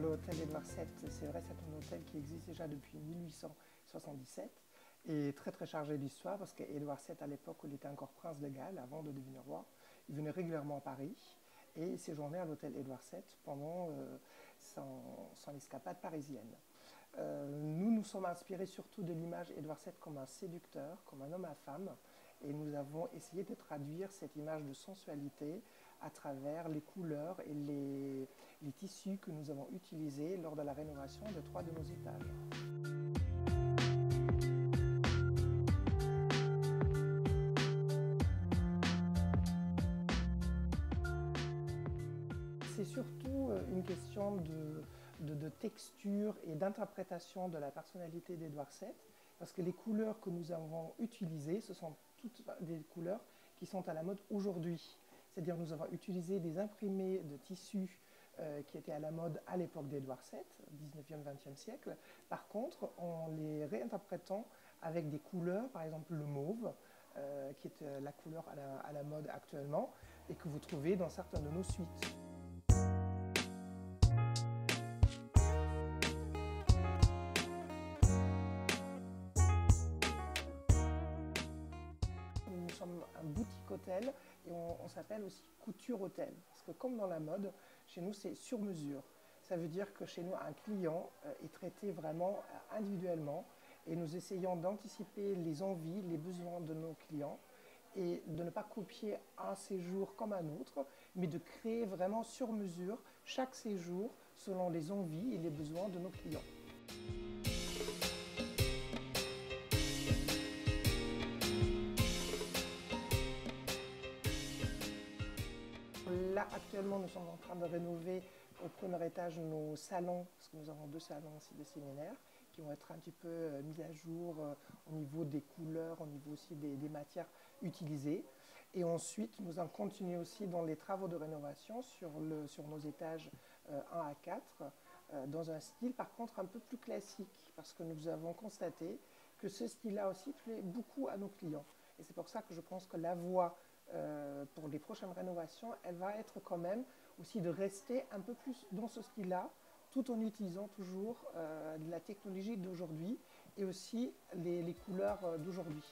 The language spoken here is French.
L'hôtel Édouard VII, c'est vrai, c'est un hôtel qui existe déjà depuis 1877 et très très chargé d'histoire parce qu'Édouard VII, à l'époque où il était encore prince de Galles, avant de devenir roi, il venait régulièrement à Paris et il séjournait à l'hôtel Édouard VII pendant son escapade parisienne. Nous nous sommes inspirés surtout de l'image Édouard VII comme un séducteur, comme un homme à femme, et nous avons essayé de traduire cette image de sensualité à travers les couleurs et les tissus que nous avons utilisés lors de la rénovation de 3 de nos étages. C'est surtout une question de texture et d'interprétation de la personnalité d'Édouard VII, parce que les couleurs que nous avons utilisées, ce sont toutes des couleurs qui sont à la mode aujourd'hui. C'est-à-dire nous avons utilisé des imprimés de tissus qui étaient à la mode à l'époque d'Édouard VII, 19e, 20e siècle. Par contre, en les réinterprétant avec des couleurs, par exemple le mauve, qui est la couleur à la mode actuellement, et que vous trouvez dans certaines de nos suites. Nous sommes un boutique hôtel et on s'appelle aussi couture hôtel. Parce que comme dans la mode, chez nous c'est sur mesure. Ça veut dire que chez nous un client est traité vraiment individuellement et nous essayons d'anticiper les envies, les besoins de nos clients et de ne pas copier un séjour comme un autre, mais de créer vraiment sur mesure chaque séjour selon les envies et les besoins de nos clients. Là, actuellement, nous sommes en train de rénover au premier étage nos salons, parce que nous avons 2 salons aussi de séminaire, qui vont être un petit peu mis à jour au niveau des couleurs, au niveau aussi des matières utilisées. Et ensuite, nous allons continuer aussi dans les travaux de rénovation sur nos étages 1 à 4, dans un style par contre un peu plus classique, parce que nous avons constaté que ce style-là aussi plaît beaucoup à nos clients. Et c'est pour ça que je pense que la voie pour les prochaines rénovations, elle va être quand même aussi de rester un peu plus dans ce style-là, tout en utilisant toujours la technologie d'aujourd'hui et aussi les couleurs d'aujourd'hui.